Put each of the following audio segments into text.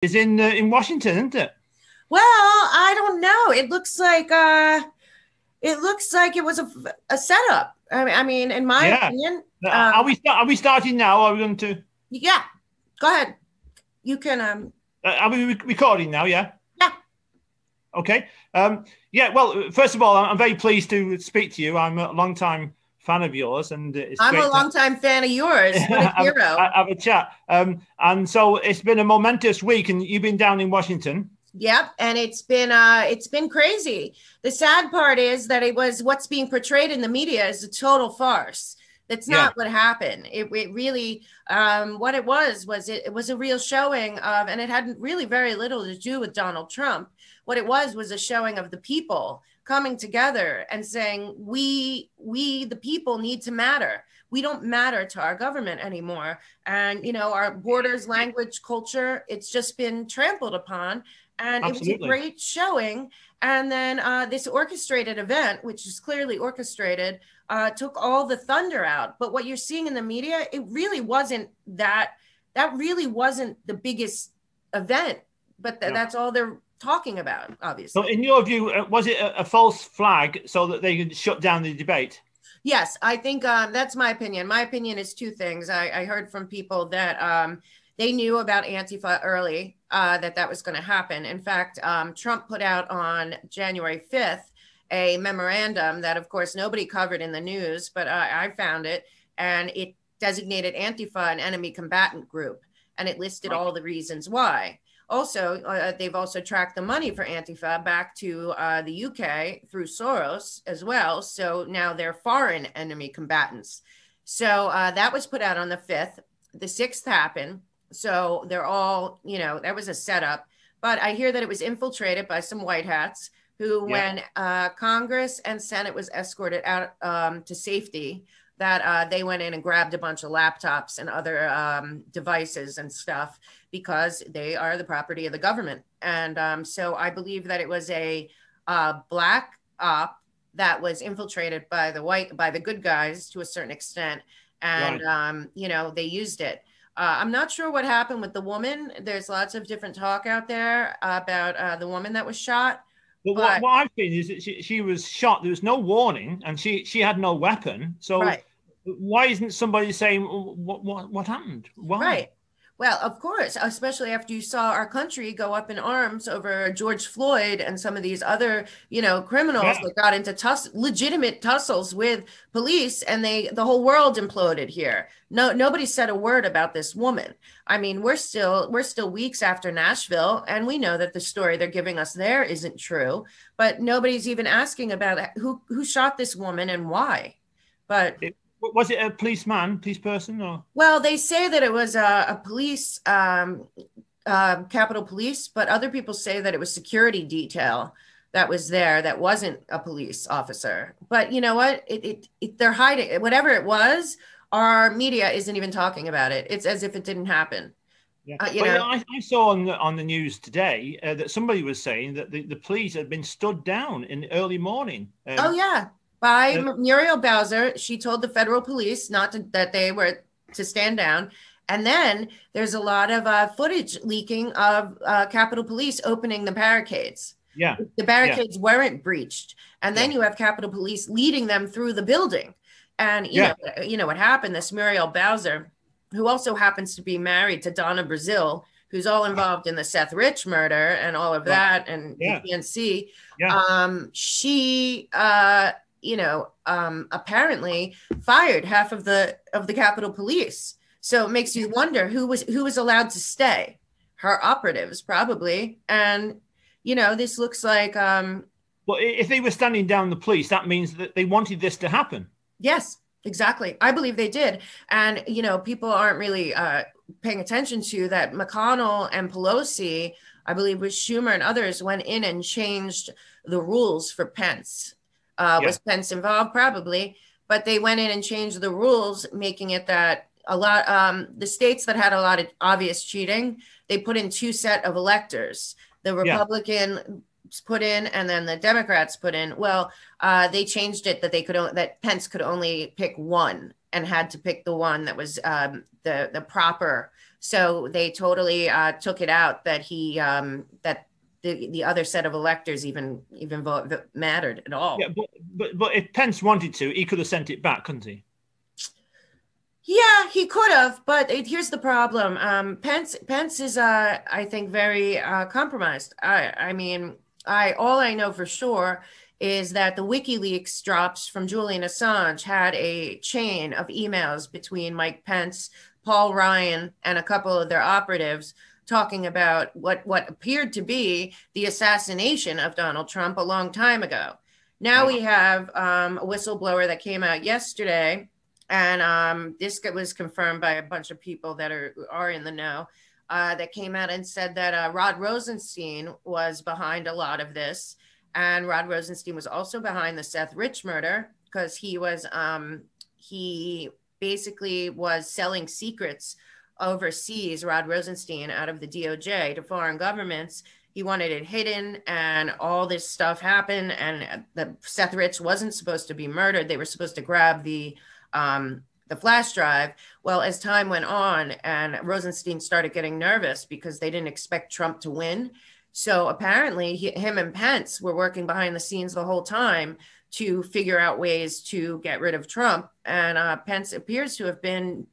is in Washington, isn't it? Well, I don't know. It looks like it was a setup. I mean, in my Yeah. opinion, Are we starting now? Are we going to? yeah. Go ahead. You can. Are we recording now? Yeah. Yeah. Okay. Yeah. Well, first of all, I'm very pleased to speak to you. I'm a long time fan of yours, and it's I'm a great to longtime fan of yours. What a hero. have a chat. And so it's been a momentous week, and you've been down in Washington. Yep, and it's been crazy. The sad part is that it was what's being portrayed in the media is a total farce. That's Yeah. not what happened. It really what it was a real showing of, and it had really very little to do with Donald Trump. What it was a showing of the people coming together and saying we the people need to matter. We don't matter to our government anymore, and our borders, language, culture, it's just been trampled upon, and it was a Absolutely. great showing. And then this orchestrated event, which is clearly orchestrated, took all the thunder out. But what you're seeing in the media, it really wasn't that. That really wasn't the biggest event, but Yeah. that's all they're talking about, So, obviously. in your view, was it a false flag so that they could shut down the debate? Yes, I think that's my opinion. My opinion is two things. I heard from people that they knew about Antifa early, that was going to happen. In fact, Trump put out on January 5th a memorandum that, of course, nobody covered in the news, but I found it, and it designated Antifa an enemy combatant group, and it listed Right. all the reasons why. Also, they've also tracked the money for Antifa back to the UK through Soros as well. So now they're foreign enemy combatants. So that was put out on the 5th. The 6th happened. So they're all, that was a setup. But I hear that it was infiltrated by some white hats who, Yeah. when Congress and Senate was escorted out to safety, that they went in and grabbed a bunch of laptops and other devices and stuff because they are the property of the government. And so I believe that it was a black op that was infiltrated by the good guys to a certain extent, and Right. they used it. I'm not sure what happened with the woman. There's lots of different talk out there about the woman that was shot, But but what I've seen is that she was shot. There was no warning, and she had no weapon. So right. why isn't somebody saying what happened? Why? Right. Well, of course, especially after you saw our country go up in arms over George Floyd and some of these other, criminals Yeah. that got into legitimate tussles with police, and the whole world imploded here. No, nobody said a word about this woman. I mean, we're still weeks after Nashville, and we know that the story they're giving us there isn't true, but nobody's even asking about who shot this woman and why. But Was it a police person, or? well, they say that it was a police, Capitol Police, but other people say that it was security detail that was there that wasn't a police officer. But you know what? They're hiding whatever it was. Our media isn't even talking about it. It's as if it didn't happen. Yeah. Uh, you But know, I saw on the news today that somebody was saying that the police had been stood down in the early morning. Oh yeah, by Uh, Muriel Bowser. She told the federal police not to that they were to stand down. And then there's a lot of footage leaking of Capitol Police opening the barricades. yeah. The Yeah. barricades weren't breached, and then Yeah. you have Capitol Police leading them through the building. And Yeah. you know what happened. This Muriel Bowser, who also happens to be married to Donna Brazil, who's all involved in the Seth Rich murder and all of Right. that, and the Yeah. PNC. Yeah. She apparently fired half of the Capitol Police. So it makes you wonder who was allowed to stay. Her operatives probably. And this looks like Well, if they were standing down the police, that means that they wanted this to happen. yes, exactly. I believe they did. And people aren't really paying attention to that. McConnell and Pelosi, I believe with Schumer and others, went in and changed the rules for Pence. Yeah. Was Pence involved? Probably, but they went in and changed the rules, making it that a lot the states that had a lot of obvious cheating, they put in two set of electors. The Yeah. Republican put in, and then the Democrats put in. Well, they changed it that that Pence could only pick one, and had to pick the one that was the proper So they totally took it out that he that the other set of electors even mattered at all. Yeah, but if Pence wanted to, he could have sent it back, couldn't he? Yeah, he could have, but here's the problem. Pence is, I think, very compromised. I mean, all I know for sure is that the WikiLeaks drops from Julian Assange had a chain of emails between Mike Pence, Paul Ryan, and a couple of their operatives talking about what appeared to be the assassination of Donald Trump a long time ago. Now we have a whistleblower that came out yesterday, and this was confirmed by a bunch of people that are in the know, that came out and said that Rod Rosenstein was behind a lot of this. And Rod Rosenstein was also behind the Seth Rich murder, because he basically was selling secrets overseas, Rod Rosenstein, out of the DOJ to foreign governments. He wanted it hidden, and all this stuff happened, and the Seth Rich wasn't supposed to be murdered. They were supposed to grab the flash drive. Well, as time went on, and Rosenstein started getting nervous because they didn't expect Trump to win. So apparently him and Pence were working behind the scenes the whole time to figure out ways to get rid of Trump. And Pence appears to have been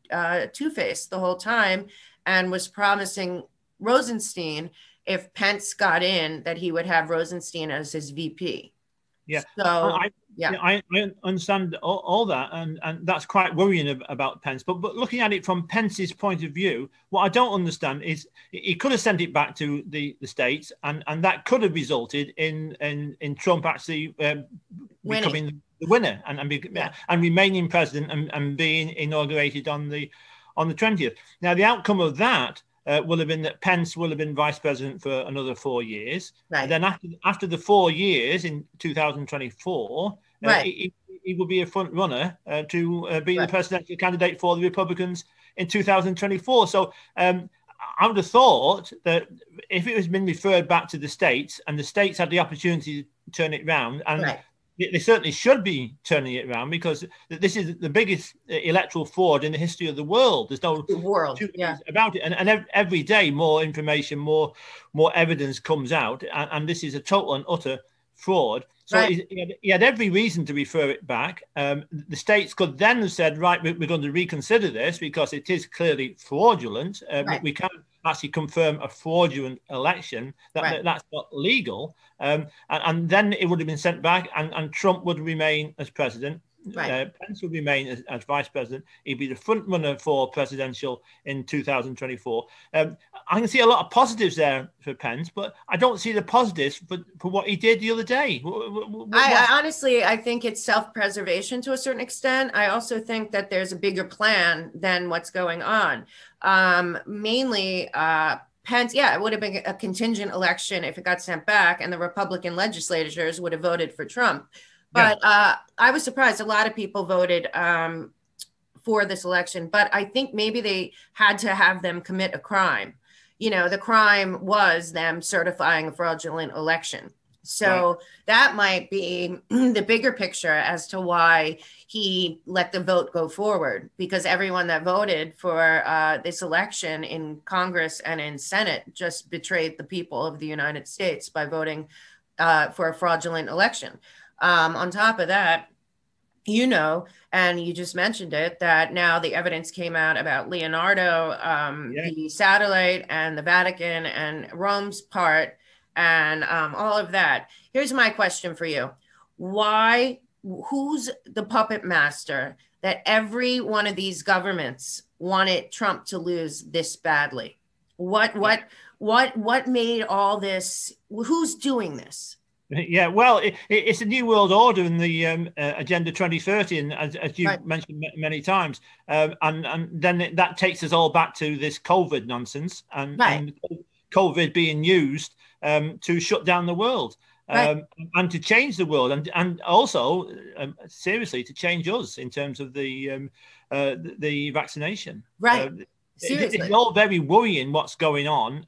two-faced the whole time, and was promising Rosenstein, if Pence got in, that he would have Rosenstein as his VP. Yeah. So I understand all that, and that's quite worrying about Pence. But looking at it from Pence's point of view, what I don't understand is he could have sent it back to the states, and that could have resulted in Trump actually becoming the winner and remaining president and being inaugurated on the 20th. Now, the outcome of that will have been that Pence will have been vice president for another 4 years. Right. And then after the 4 years in 2024, he will be a front runner to be the presidential candidate for the Republicans in 2024. So I would have thought that if it has been referred back to the states, and the states had the opportunity to turn it around, and they certainly should be turning it around, because this is the biggest electoral fraud in the history of the world. There's no two ways about it. And every day, more information, more evidence comes out. And this is a total and utter fraud. So he had every reason to refer it back. The states could then have said, right, we're going to reconsider this because it is clearly fraudulent. We can't actually confirm a fraudulent election. That's not legal. And then it would have been sent back, and Trump would remain as president. Pence would remain as vice president. He'd be the front runner for presidential in 2024. I can see a lot of positives there for Pence, but I don't see the positives for what he did the other day. I honestly think it's self-preservation to a certain extent. I also think that there's a bigger plan than what's going on. Mainly, Pence, it would have been a contingent election if it got sent back, and the Republican legislators would have voted for Trump. But I was surprised. A lot of people voted for this election, but I think maybe they had to have them commit a crime. You know, the crime was them certifying a fraudulent election. So that might be the bigger picture as to why he let the vote go forward, because everyone that voted for this election in Congress and in Senate just betrayed the people of the United States by voting for a fraudulent election. On top of that, and you just mentioned it, that now the evidence came out about Leonardo, the satellite, and the Vatican and Rome's part, and all of that. Here's my question for you. Who's the puppet master that every one of these governments wanted Trump to lose this badly? What made all this? Who's doing this? Yeah, well, it's a new world order in the Agenda 2030, and as you mentioned many times, and then that takes us all back to this COVID nonsense, and COVID being used to shut down the world, and to change the world, and also seriously to change us in terms of the vaccination. Seriously. It's all very worrying what's going on.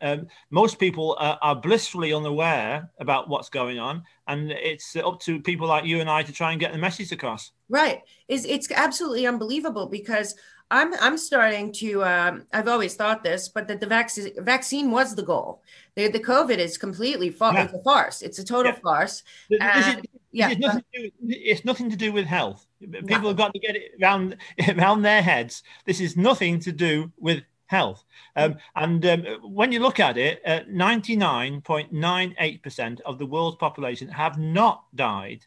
Most people are blissfully unaware about what's going on, and it's up to people like you and I to try and get the message across. Right. It's absolutely unbelievable, because I'm starting to. I've always thought this, but that the vaccine was the goal. The COVID is completely Yeah. It's a farce. It's a total Yeah. farce. This is, And this yeah, is nothing to do, it's nothing to do with health. People have nothing. got to get it around their heads. This is nothing to do with health. And when you look at it, 99.98% of the world's population have not died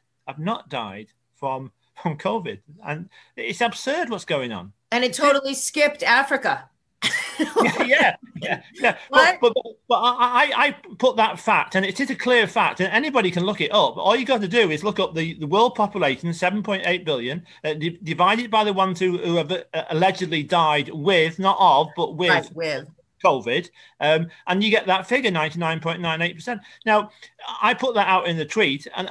from COVID. And it's absurd what's going on. And it totally skipped Africa. Yeah. What? But I put that fact, and it is a clear fact, and anybody can look it up. All you got to do is look up the world population, 7.8 billion, divide it by the ones who have allegedly died with, not of, but with. Right, with COVID, and you get that figure, 99.98%. Now, I put that out in the tweet, and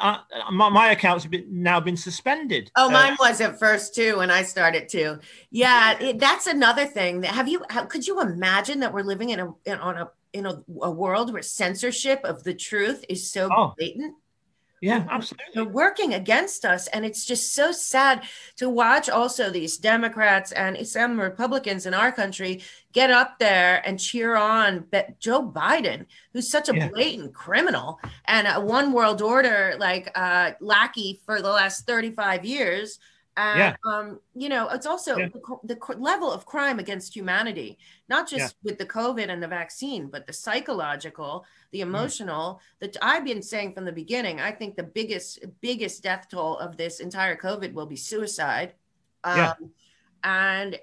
my account's now been suspended. Oh, mine was at first too when I started too. Yeah, that's another thing. Could you imagine that we're living in a world where censorship of the truth is so blatant? Yeah, absolutely. They're working against us. And it's just so sad to watch also these Democrats and some Republicans in our country get up there and cheer on Joe Biden, who's such a blatant criminal and a one world order lackey for the last 35 years. And, it's also the level of crime against humanity, not just with the COVID and the vaccine, but the psychological, the emotional, that I've been saying from the beginning. I think the biggest death toll of this entire COVID will be suicide. And, and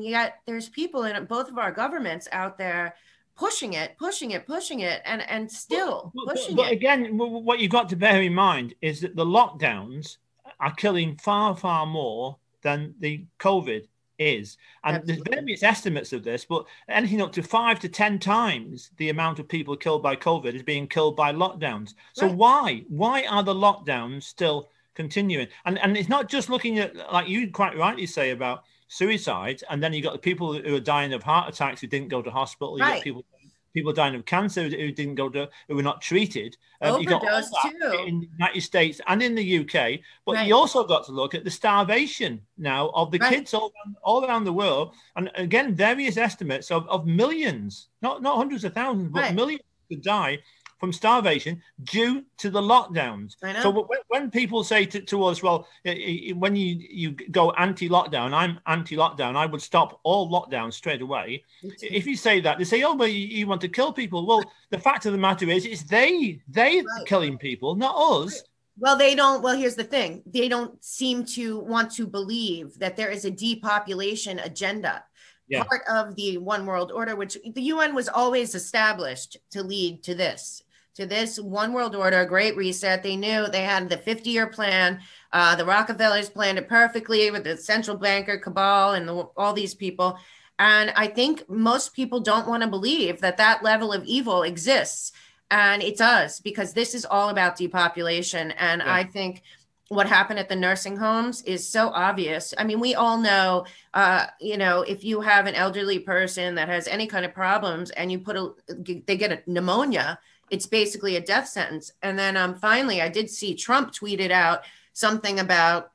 yet there's people in both of our governments out there pushing it, and still pushing it. But again, what you've got to bear in mind is that the lockdowns are killing far, far more than the COVID is. And Absolutely. There's various estimates of this, but anything up to 5 to 10 times the amount of people killed by COVID is being killed by lockdowns. So why are the lockdowns still continuing? And it's not just looking at, like you quite rightly say, about suicides, and then you got the people who are dying of heart attacks who didn't go to hospital. You got people dying of cancer who were not treated. You got all that in the United States and in the UK. But you also got to look at the starvation now of the kids all around the world. And again, various estimates of millions, not hundreds of thousands, but millions to die from starvation due to the lockdowns. So when people say to us, well, when you go anti-lockdown, I'm anti-lockdown, I would stop all lockdowns straight away. If you say that, they say, oh, but you want to kill people. Well, the fact of the matter is, it's they killing people, not us. Well, they don't. Well, here's the thing. They don't seem to want to believe that there is a depopulation agenda. Part of the one world order, which the UN was always established to lead to this one world order, great reset. They knew they had the 50-year plan. The Rockefellers planned it perfectly with the central banker cabal and all these people. And I think most people don't want to believe that level of evil exists. And it does, because this is all about depopulation. And I think what happened at the nursing homes is so obvious. I mean, we all know, if you have an elderly person that has any kind of problems and they get a pneumonia, it's basically a death sentence. And then finally, I did see Trump tweeted out something about,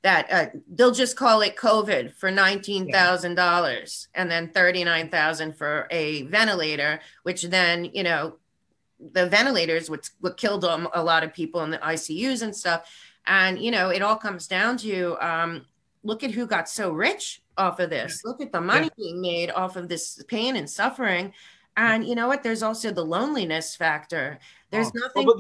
that they'll just call it COVID for $19,000 and then $39,000 for a ventilator, which then, the ventilators, what killed a lot of people in the ICUs and stuff. And, it all comes down to, look at who got so rich off of this. Look at the money being made off of this pain and suffering. And you know what? There's also the loneliness factor. There's nothing. But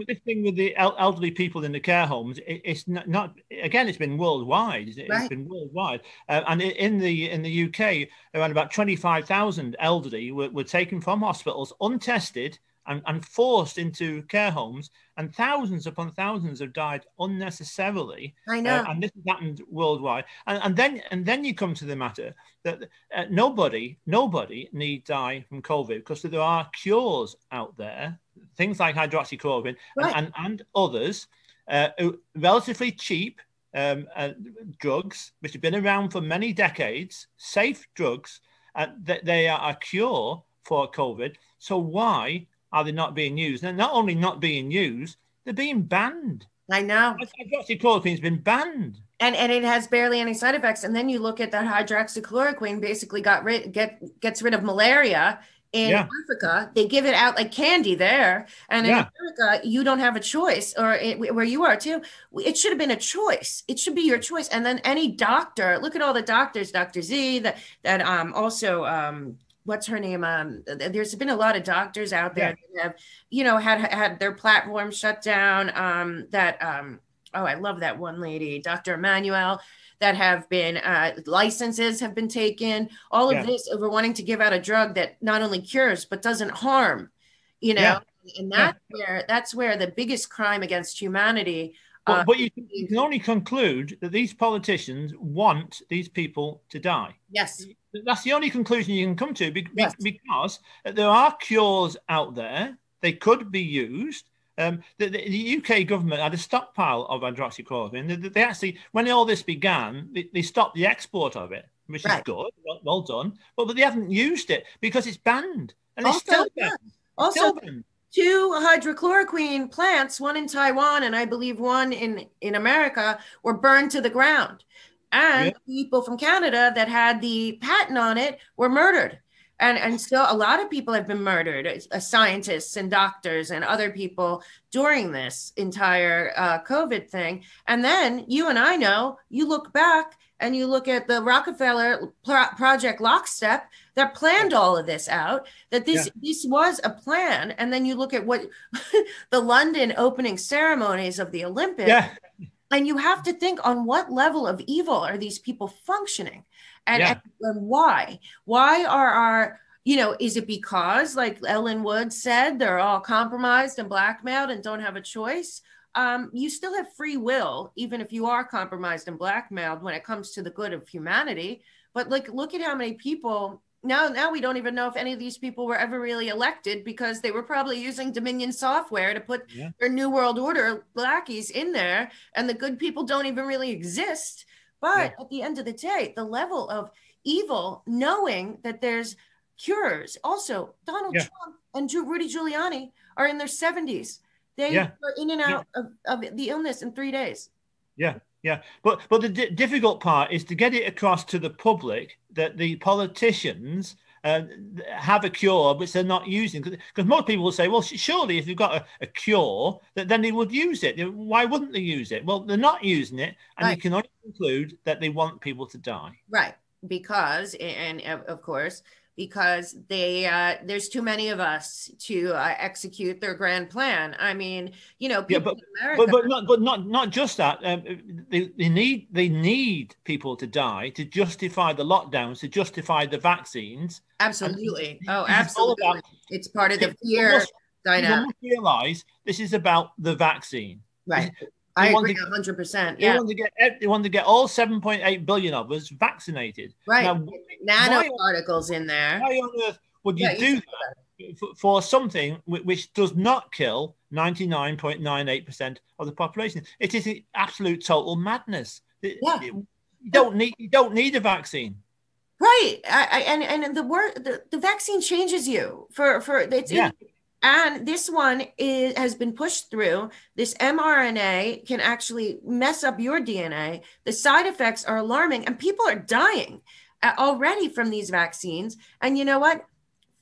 this thing with the elderly people in the care homes, it's not. Again, it's been worldwide. It's been worldwide. And in the UK, around about 25,000 elderly were taken from hospitals untested and forced into care homes, and thousands upon thousands have died unnecessarily. I know, and this has happened worldwide. And then you come to the matter that nobody need die from COVID, because there are cures out there, things like hydroxychloroquine and others, relatively cheap drugs which have been around for many decades, safe drugs, that they are a cure for COVID. So why are they not being used? And not only not being used, they're being banned. I know. Hydroxychloroquine has been banned. and it has barely any side effects. And then you look at that hydroxychloroquine basically gets rid of malaria in Yeah. Africa. They give it out like candy there. And in Yeah. America, you don't have a choice, or where you are too. It should have been a choice. It should be your choice. And then any doctor, look at all the doctors, Dr. Z, that also what's her name? There's been a lot of doctors out there that have, had their platform shut down. Oh, I love that one lady, Dr. Emmanuel, that have been licenses have been taken. All of this over wanting to give out a drug that not only cures but doesn't harm, Yeah. and Yeah. that's where the biggest crime against humanity. But you can only conclude that these politicians want these people to die. Yes. That's the only conclusion you can come to, because there are cures out there. They could be used. The UK government had a stockpile of hydroxychloroquine. They actually, when all this began, they stopped the export of it, which is good. Well done. But they haven't used it because it's banned. And it's still banned. Also, 2 hydrochloroquine plants, one in Taiwan and I believe one in America, were burned to the ground. And people from Canada that had the patent on it were murdered. And still a lot of people have been murdered, scientists and doctors and other people during this entire COVID thing. And then you and I know, you look back and you look at the Rockefeller Project Lockstep that planned all of this out, that this was a plan. And then you look at what the London opening ceremonies of the Olympics. Yeah. And you have to think, on what level of evil are these people functioning? And why? Why are our, is it because, like Ellen Wood said, they're all compromised and blackmailed and don't have a choice? You still have free will, even if you are compromised and blackmailed when it comes to the good of humanity. But look at how many people, now we don't even know if any of these people were ever really elected, because they were probably using Dominion software to put their New World Order lackeys in there, and the good people don't even really exist. But at the end of the day, the level of evil, knowing that there's cures. Also, Donald Trump and Rudy Giuliani are in their 70s. They are in and out of the illness in 3 days. Yeah. But the difficult part is to get it across to the public that the politicians have a cure, which they're not using. Because most people will say, well, surely if you've got a cure, then they would use it. Why wouldn't they use it? Well, they're not using it. And you can only conclude that they want people to die. Right. Because, and of course, because there's too many of us to execute their grand plan. I mean, people in America, but not just that. They need people to die to justify the lockdowns, to justify the vaccines. Absolutely. Absolutely. It's part of the fear dynamic. You must realize this is about the vaccine. Right. I agree 100%. Yeah. They want to get all 7.8 billion of us vaccinated. Right. Now, nanoparticles in there. Why on earth would you do that for something which does not kill 99.98% of the population? It is absolute total madness. You don't need a vaccine. Right. And the vaccine changes you for it's. And this one has been pushed through. This mRNA can actually mess up your DNA. The side effects are alarming, and people are dying already from these vaccines. And you know what?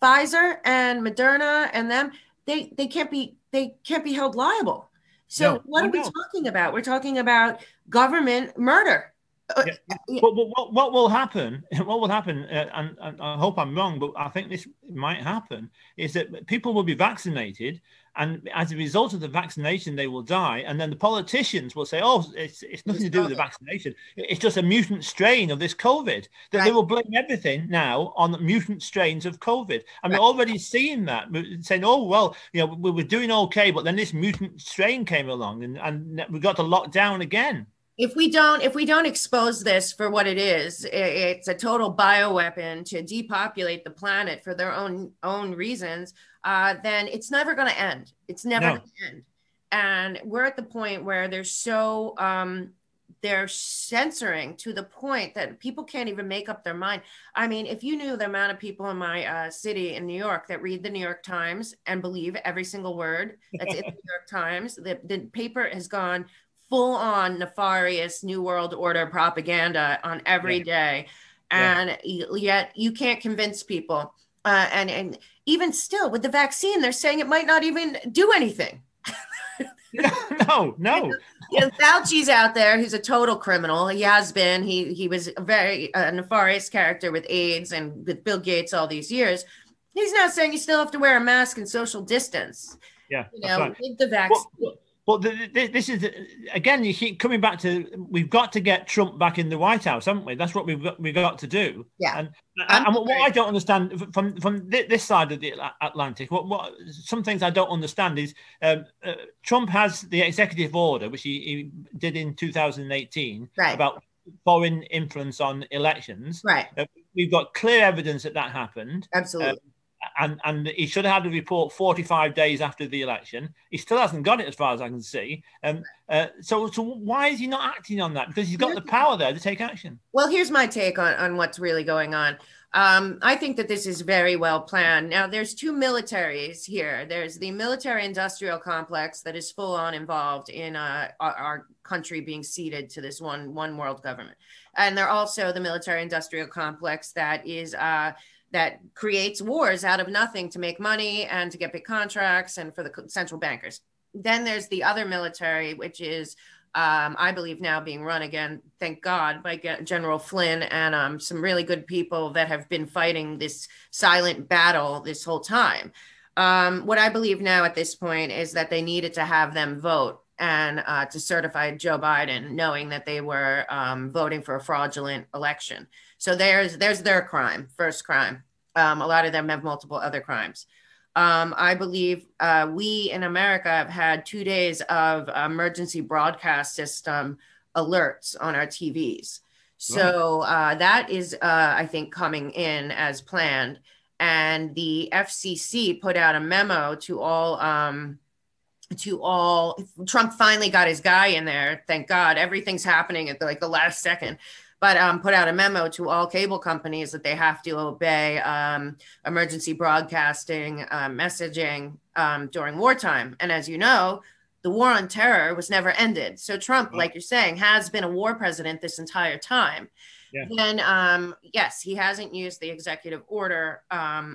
Pfizer and Moderna and them, they can't be held liable. So what are we talking about? We're talking about government murder. But what will happen? What will happen? And I hope I'm wrong, but I think this might happen. Is that people will be vaccinated, and as a result of the vaccination, they will die. And then the politicians will say, "Oh, it's nothing to do with the vaccination. It's just a mutant strain of this COVID." That they will blame everything now on the mutant strains of COVID. And we're already seeing that. We're saying, "Oh, well, we were doing okay, but then this mutant strain came along, and we got to lock down again." If we don't expose this for what it is, it's a total bioweapon to depopulate the planet for their own reasons, then it's never going to end. It's never going to end. And we're at the point where they're censoring to the point that people can't even make up their mind. I mean, if you knew the amount of people in my city in New York that read the New York Times and believe every single word that's in the New York Times, the paper has gone full on nefarious New World Order propaganda on every day. And yet you can't convince people. And even still with the vaccine, they're saying it might not even do anything. No. Fauci's out there. He's a total criminal. He has been. He was a very nefarious character with AIDS and with Bill Gates all these years. He's now saying you still have to wear a mask and social distance. Yeah, with the vaccine. But this is, again, you keep coming back to, we've got to get Trump back in the White House, haven't we? That's what we've got to do. Yeah. And what I don't understand from this side of the Atlantic, what some things I don't understand is Trump has the executive order, which he did in 2018, about foreign influence on elections. Right. We've got clear evidence that happened. Absolutely. And he should have had a report 45 days after the election. He still hasn't got it, as far as I can see. So why is he not acting on that? Because he's got the power there to take action. Well, here's my take on what's really going on. I think that this is very well planned. Now, there's two militaries here. There's the military-industrial complex that is full-on involved in our country being ceded to this one world government. And they're also the military-industrial complex that is that creates wars out of nothing to make money and to get big contracts and for the central bankers. Then there's the other military, which is, I believe now being run again, thank God, by General Flynn and some really good people that have been fighting this silent battle this whole time. What I believe now at this point is that they needed to have them vote and to certify Joe Biden, knowing that they were voting for a fraudulent election. So there's their crime, first crime. A lot of them have multiple other crimes. I believe we in America have had 2 days of emergency broadcast system alerts on our TVs. So that is, I think, coming in as planned. And the FCC put out a memo to all, Trump finally got his guy in there. Thank God. Everything's happening at the last second. But put out a memo to all cable companies that they have to obey emergency broadcasting messaging during wartime. And as you know, the war on terror was never ended. So Trump, like you're saying, has been a war president this entire time. Yeah. Then, yes, he hasn't used the executive order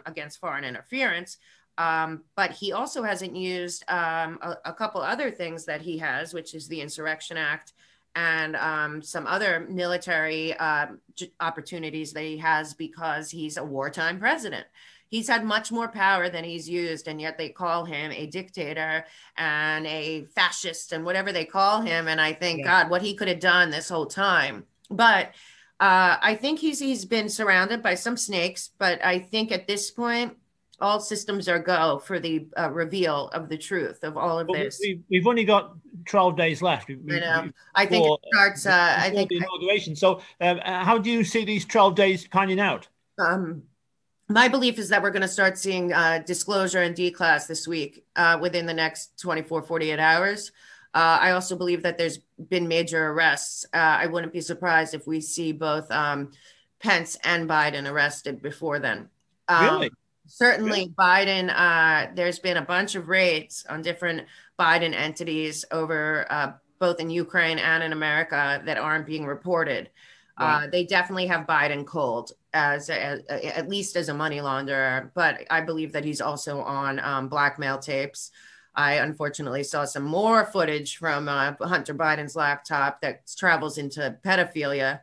against foreign interference, but he also hasn't used a couple other things that he has, which is the Insurrection Act and some other military opportunities that he has because he's a wartime president. He's had much more power than he's used, and yet they call him a dictator and a fascist and whatever they call him. And I think, God, what he could have done this whole time. But I think he's been surrounded by some snakes, but I think at this point, all systems are go for the reveal of the truth of all of this. We've only got 12 days left. I think it starts. I think the inauguration. So, how do you see these 12 days panning out? My belief is that we're going to start seeing disclosure and declass this week within the next 24, 48 hours. I also believe that there's been major arrests. I wouldn't be surprised if we see both Pence and Biden arrested before then. Really? Certainly, Biden, there's been a bunch of raids on different Biden entities over both in Ukraine and in America that aren't being reported. Right. They definitely have Biden cold as at least as a money launderer, but I believe that he's also on blackmail tapes. I unfortunately saw some more footage from Hunter Biden's laptop that travels into pedophilia.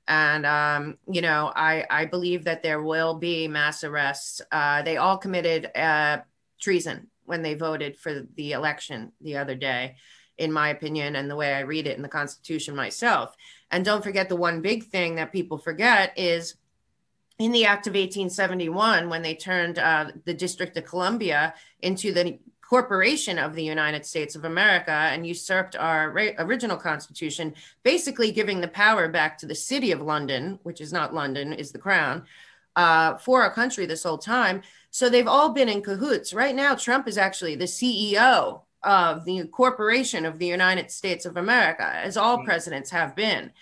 And, I believe that there will be mass arrests. They all committed treason when they voted for the election the other day, in my opinion, and the way I read it in the Constitution myself. And don't forget the one big thing that people forget is in the Act of 1871, when they turned the District of Columbia into the corporation of the United States of America and usurped our original Constitution, basically giving the power back to the city of London, which is not London, is the crown, for our country this whole time. So they've all been in cahoots. Right now, Trump is actually the CEO of the corporation of the United States of America, as all presidents have been.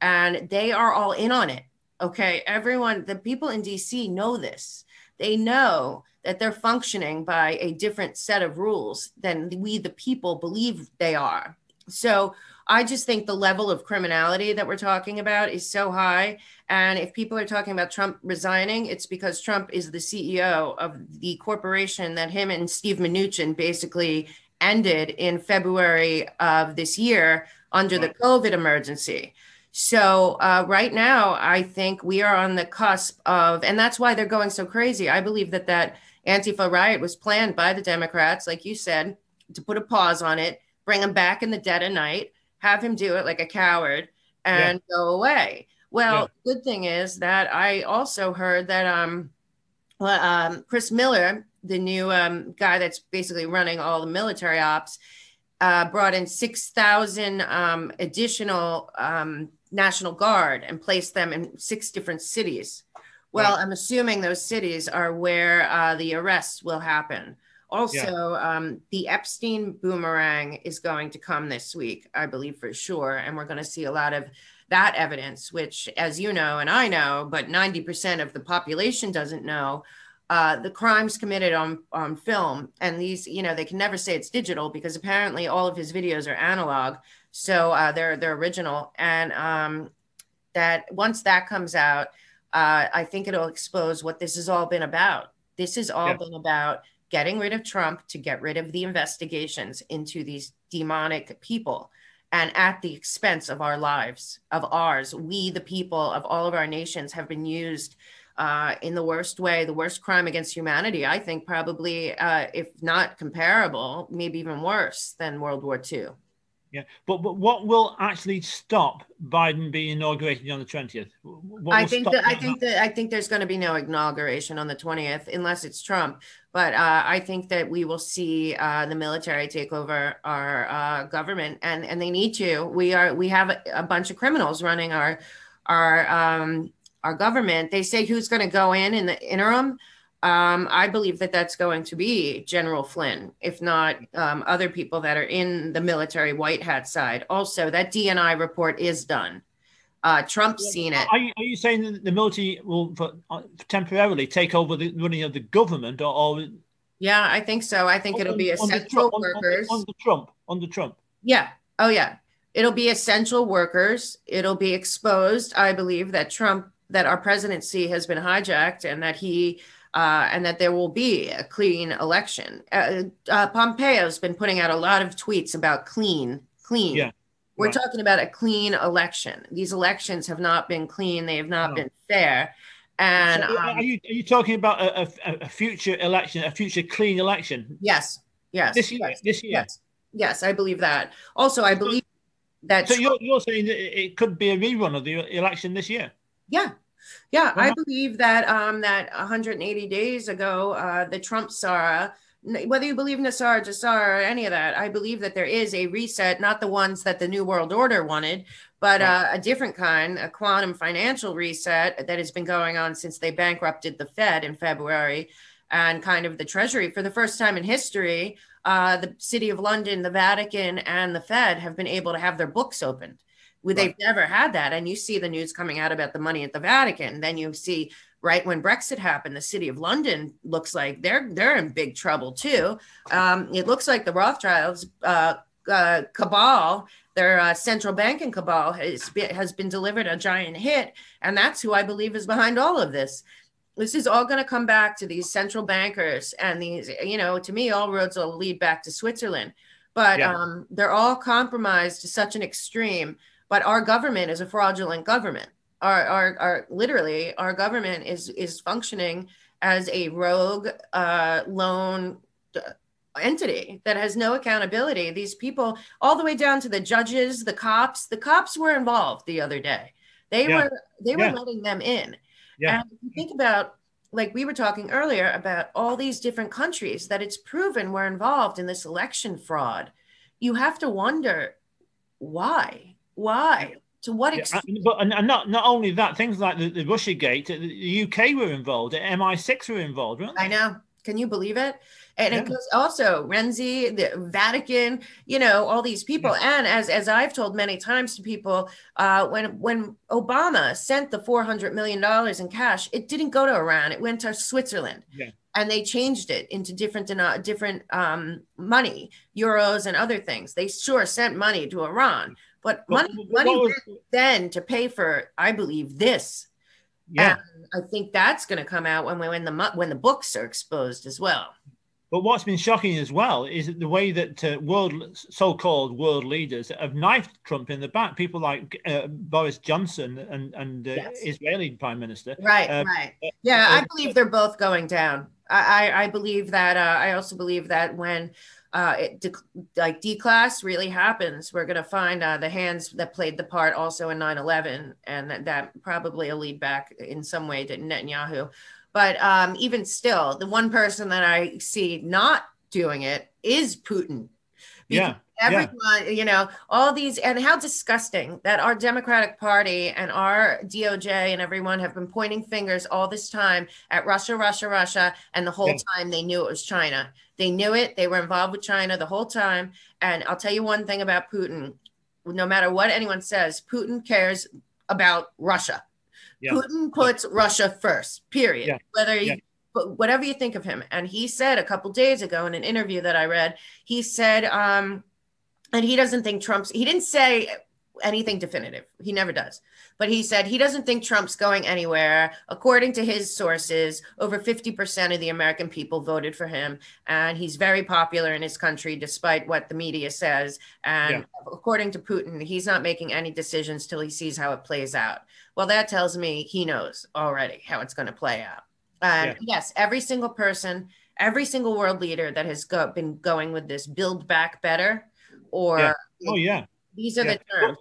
And they are all in on it. Okay, everyone, the people in DC know this. They know that they're functioning by a different set of rules than we, the people, believe they are. So I just think the level of criminality that we're talking about is so high. And if people are talking about Trump resigning, it's because Trump is the CEO of the corporation that him and Steve Mnuchin basically ended in February of this year under the COVID emergency. So right now, I think we are on the cusp of, and that's why they're going so crazy. I believe that that Antifa riot was planned by the Democrats, like you said, to put a pause on it, bring him back in the dead of night, have him do it like a coward, and go away. Well, good thing is that I also heard that Chris Miller, the new guy that's basically running all the military ops, brought in 6,000 additional National Guard and placed them in 6 different cities. Well, I'm assuming those cities are where the arrests will happen. Also, the Epstein boomerang is going to come this week, I believe for sure. And we're going to see a lot of that evidence, which, as you know, and I know, but 90% of the population doesn't know, the crimes committed on film. And these, you know, they can never say it's digital because apparently all of his videos are analog. So they're original. And that once that comes out, I think it'll expose what this has all been about. This has all been about getting rid of Trump to get rid of the investigations into these demonic people, and at the expense of our lives, of ours. We, the people of all of our nations, have been used in the worst way, the worst crime against humanity, I think probably, if not comparable, maybe even worse than World War II. Yeah, but what will actually stop Biden being inaugurated on the 20th? I think there's going to be no inauguration on the 20th unless it's Trump. But I think that we will see the military take over our government, and they need to. We have a bunch of criminals running our government. They say who's going to go in the interim. I believe that that's going to be General Flynn, if not other people that are in the military white hat side. Also, that DNI report is done. Trump's seen it. Are you saying that the military will temporarily take over the running of the government, or? Yeah, I think so. I think it'll be essential workers. Under Trump. Yeah. Oh, yeah. It'll be essential workers. It'll be exposed, I believe, that our presidency has been hijacked, and that and that there will be a clean election. Pompeo's been putting out a lot of tweets about clean. Yeah. We're talking about a clean election. These elections have not been clean. They have not been fair. And so are you talking about a future election, a future clean election? Yes. This year. Yes, I believe that. Also, I believe that. So you're saying that it could be a rerun of the election this year? Yeah. Yeah, I believe that that 180 days ago, the Trump Sara, whether you believe Nassar, Jassar, or any of that, I believe that there is a reset, not the ones that the New World Order wanted, but a different kind, a quantum financial reset that has been going on since they bankrupted the Fed in February, and kind of the Treasury. For the first time in history, the City of London, the Vatican, and the Fed have been able to have their books opened. They've never had that. And you see the news coming out about the money at the Vatican. Then you see right when Brexit happened, the City of London looks like they're in big trouble too. It looks like the Rothschilds cabal, their central banking cabal has been delivered a giant hit. And that's who I believe is behind all of this. This is all going to come back to these central bankers, and these, you know, to me, all roads will lead back to Switzerland. But they're all compromised to such an extreme. But our government is a fraudulent government. Literally, our government is functioning as a rogue lone entity that has no accountability. These people, all the way down to the judges, the cops were involved the other day. They were letting them in. Yeah. And if you think about, like we were talking earlier about all these different countries that it's proven were involved in this election fraud, you have to wonder why. To what extent? But not only that, things like the Russiagate, the UK were involved, MI6 were involved, weren't they? I know. Can you believe it? And it goes also Renzi, the Vatican, you know, all these people. Yeah. And as I've told many times to people, when Obama sent the $400 million in cash, it didn't go to Iran. It went to Switzerland. Yeah. And they changed it into different money, euros and other things. They sure sent money to Iran, But But money went then to pay for, I believe, this. yeah. And I think that's going to come out when the books are exposed as well. But what's been shocking as well is the way that so-called world leaders have knifed Trump in the back. People like Boris Johnson and Yes. Israeli Prime Minister. Right. Yeah, I believe they're both going down. I believe that. I also believe that when D-class really happens, we're going to find the hands that played the part also in 9/11, and that probably will lead back in some way to Netanyahu. But even still, the one person that I see not doing it is Putin. Because everyone, all these, and how disgusting that our Democratic Party and our DOJ and everyone have been pointing fingers all this time at Russia. And the whole time they knew it was China. They knew it. They were involved with China the whole time. And I'll tell you one thing about Putin. No matter what anyone says, Putin cares about Russia. Yeah. Putin puts Russia first, period. Yeah. Whatever you think of him. And he said a couple days ago in an interview that I read, he said, and he doesn't think he didn't say anything definitive. He never does. But he said he doesn't think Trump's going anywhere. According to his sources, over 50% of the American people voted for him. And he's very popular in his country, despite what the media says. And according to Putin, he's not making any decisions till he sees how it plays out. Well, that tells me he knows already how it's going to play out. And yes, every single person, every single world leader that has been going with this build back better, or these are the terms.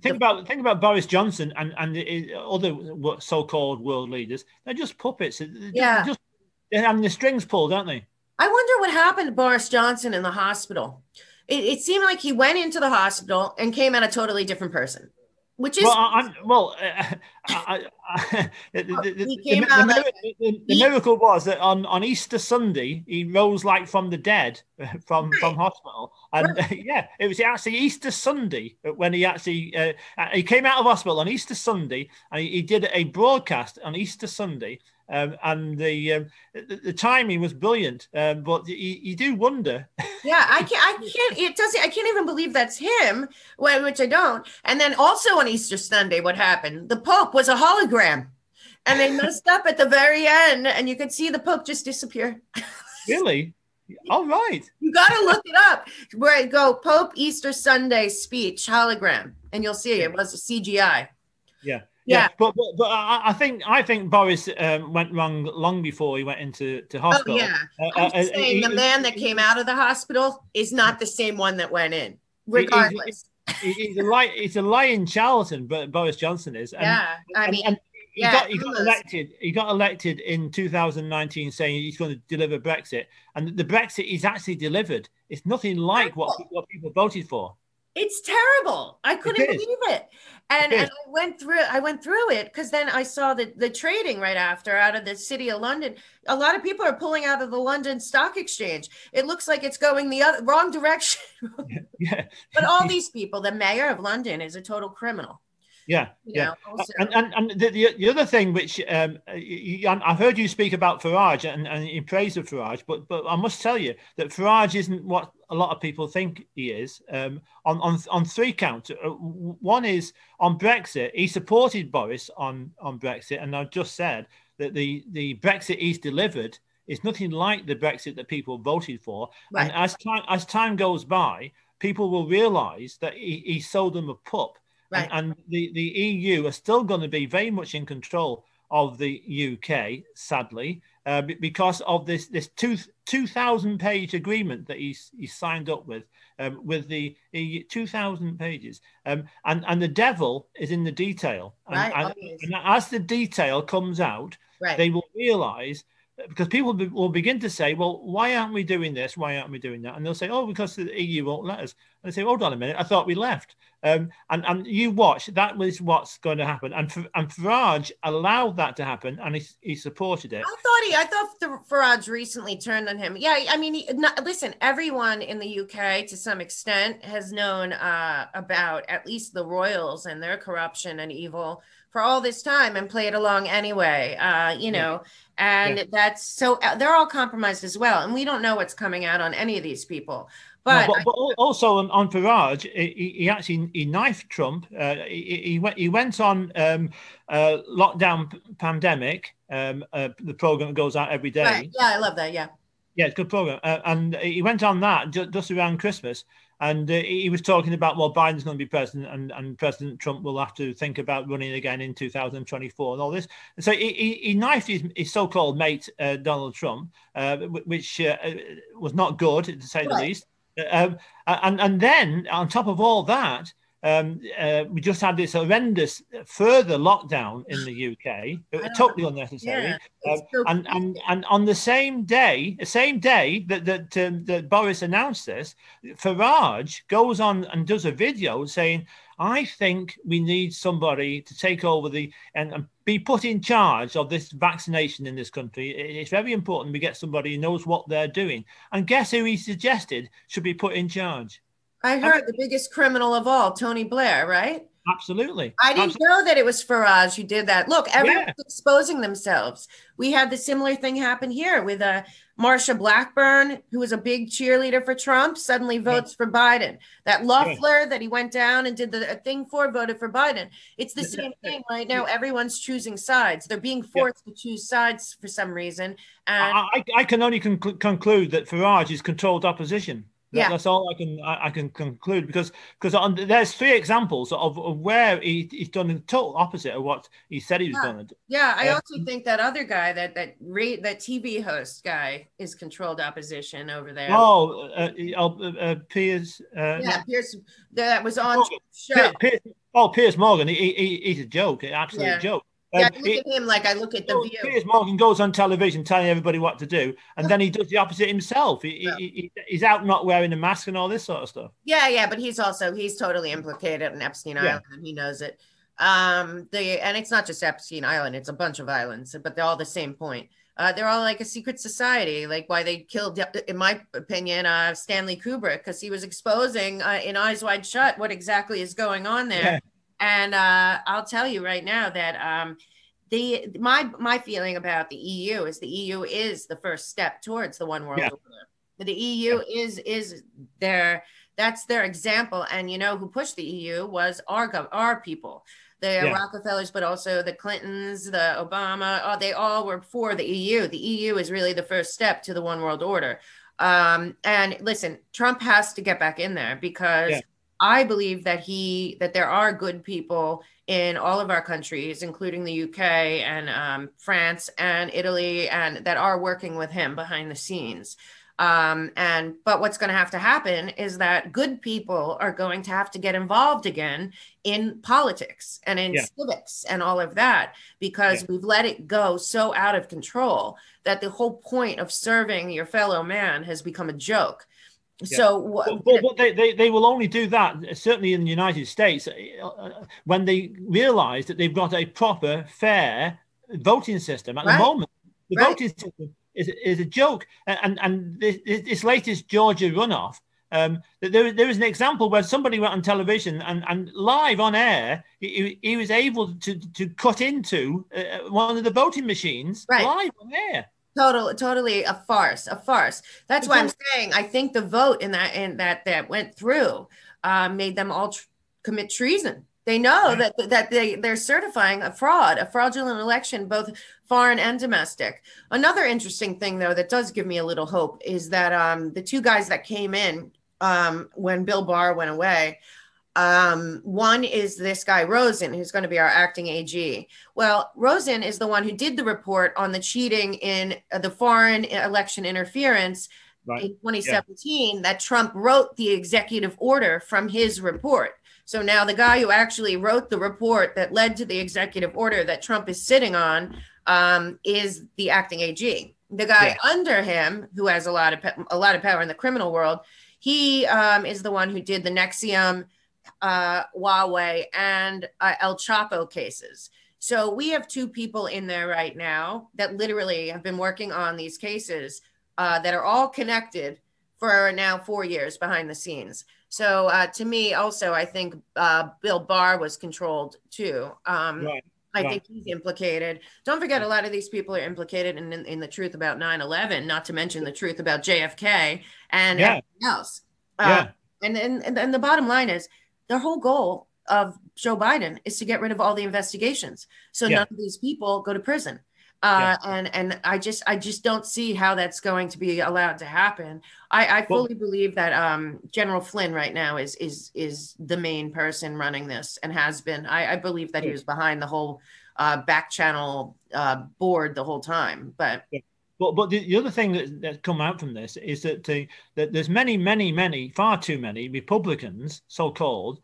Think about Boris Johnson and the other so-called world leaders. They're just puppets. They're having the strings pulled, aren't they? I wonder what happened to Boris Johnson in the hospital. It seemed like he went into the hospital and came out a totally different person. Which is the miracle was that on Easter Sunday he rose like from the dead from hospital, and it was actually Easter Sunday when he actually he came out of hospital on Easter Sunday, and he did a broadcast on Easter Sunday. And the timing was brilliant, but you do wonder. I can't even believe that's him, which I don't. And then also on Easter Sunday, what happened? The Pope was a hologram, and they messed up at the very end, and you could see the Pope just disappear. Really? All right. You got to look it up. Where it go, Pope Easter Sunday speech hologram, and you'll see it was a CGI. Yeah, but I think Boris went wrong long before he went into hospital. I'm just saying the man that came out of the hospital is not the same one that went in, regardless. He's a lying charlatan, but Boris Johnson is. He got elected in 2019 saying he's going to deliver Brexit, and the Brexit he's actually delivered. It's nothing like what people voted for. It's terrible. I couldn't believe it. And I went through it because then I saw the trading right after out of the city of London. A lot of people are pulling out of the London Stock Exchange. It looks like it's going the wrong direction. But all these people, the mayor of London is a total criminal. And the other thing which I've heard you speak about Farage and in praise of Farage, but I must tell you that Farage isn't what a lot of people think he is on three counts. One is on Brexit. He supported Boris on Brexit, and I've just said that the Brexit he's delivered is nothing like the Brexit that people voted for. Right. And as time goes by, people will realise that he sold them a pup. Right. And the EU are still going to be very much in control of the UK, sadly, because of this 2,000-page agreement that he's signed up with the EU, 2,000 pages. And the devil is in the detail. And as the detail comes out, they will realise, because people will begin to say, well, why aren't we doing this? Why aren't we doing that? And they'll say, oh, because the EU won't let us. And they say, hold on a minute, I thought we left. And you watch, that was what's going to happen. And Farage allowed that to happen, and he supported it. I thought Farage recently turned on him. Yeah, I mean, listen, everyone in the UK, to some extent, has known about at least the royals and their corruption and evil for all this time and played along anyway, you know, and Yeah. that's so they're all compromised as well. And we don't know what's coming out on any of these people. No, But but also on Farage, he actually he knifed Trump. He went on lockdown pandemic. The program goes out every right, day. yeah, I love that. Yeah. Yeah, it's a good program. And he went on that just around Christmas. And he was talking about, well, Biden's going to be president, and President Trump will have to think about running again in 2024 and all this. And so he knifed his so-called mate, Donald Trump, which was not good, to say the least. And then on top of all that, we just had this horrendous further lockdown in the UK. It was totally unnecessary. Yeah, and on the same day that Boris announced this, Farage goes on and does a video saying, I think we need somebody to take over and be put in charge of this vaccination in this country. It's very important we get somebody who knows what they're doing. And guess who he suggested should be put in charge? I heard the biggest criminal of all, Tony Blair, right? Absolutely. I didn't know that it was Farage who did that. Look, everyone's exposing themselves. We had the similar thing happen here with Marsha Blackburn, who was a big cheerleader for Trump, suddenly votes for Biden. That Loeffler that he went down and did the thing for voted for Biden. It's the same thing right now. Everyone's choosing sides. They're being forced to choose sides for some reason. And I can only conclude that Farage is controlled opposition. That's all I can conclude, because there's 3 examples of where he's done the total opposite of what he said he was going to do. Yeah, I also think that other guy, that TV host guy, is controlled opposition over there. Piers. Piers. That was on show. Piers Morgan. He's a joke, an absolute joke. Yeah, I look at him like I look at The View. Piers Morgan goes on television telling everybody what to do, and then he does the opposite himself. He's out not wearing a mask and all this sort of stuff. Yeah, but he's totally implicated in Epstein Island, and he knows it. And it's not just Epstein Island; it's a bunch of islands, but they're all the same point. They're all like a secret society, like why they killed, in my opinion, Stanley Kubrick, because he was exposing in Eyes Wide Shut what exactly is going on there. Yeah. And I'll tell you right now that my feeling about the EU is the EU is the first step towards the one world order. The EU is that's their example. And you know who pushed the EU was our people, the Rockefellers, but also the Clintons, the Obama. They all were for the EU. The EU is really the first step to the one world order. And listen, Trump has to get back in there, because I believe that there are good people in all of our countries, including the UK and France and Italy, and that are working with him behind the scenes. But what's going to have to happen is that good people are going to have to get involved again in politics and in civics and all of that, because we've let it go so out of control that the whole point of serving your fellow man has become a joke. So but they will only do that, certainly in the United States, when they realize that they've got a proper, fair voting system. At the moment, the voting system is a joke. And this latest Georgia runoff, there was an example where somebody went on television and live on air, he was able to cut into one of the voting machines live on air. Totally a farce. That's why I'm saying I think the vote in that went through made them all commit treason. They know that they're certifying a fraudulent election, both foreign and domestic. Another interesting thing, though, that does give me a little hope is that the 2 guys that came in when Bill Barr went away, one is this guy Rosen, who's going to be our acting AG. Well, Rosen is the one who did the report on the cheating in the foreign election interference in 2017, that Trump wrote the executive order from his report. So now the guy who actually wrote the report that led to the executive order that Trump is sitting on is the acting AG. The guy under him, who has a lot of power in the criminal world, he is the one who did the Nexium, Huawei, and El Chapo cases. So we have 2 people in there right now that literally have been working on these cases that are all connected for now 4 years behind the scenes. So to me, also, I think Bill Barr was controlled too. I think he's implicated. Don't forget, a lot of these people are implicated in the truth about 9/11, not to mention the truth about JFK and everything else. And the bottom line is, the whole goal of Joe Biden is to get rid of all the investigations, so none of these people go to prison. And I just don't see how that's going to be allowed to happen. I fully believe that General Flynn right now is the main person running this, and has been. I believe that he was behind the whole back channel board the whole time. But the other thing that's come out from this is that there's many, far too many Republicans, so-called,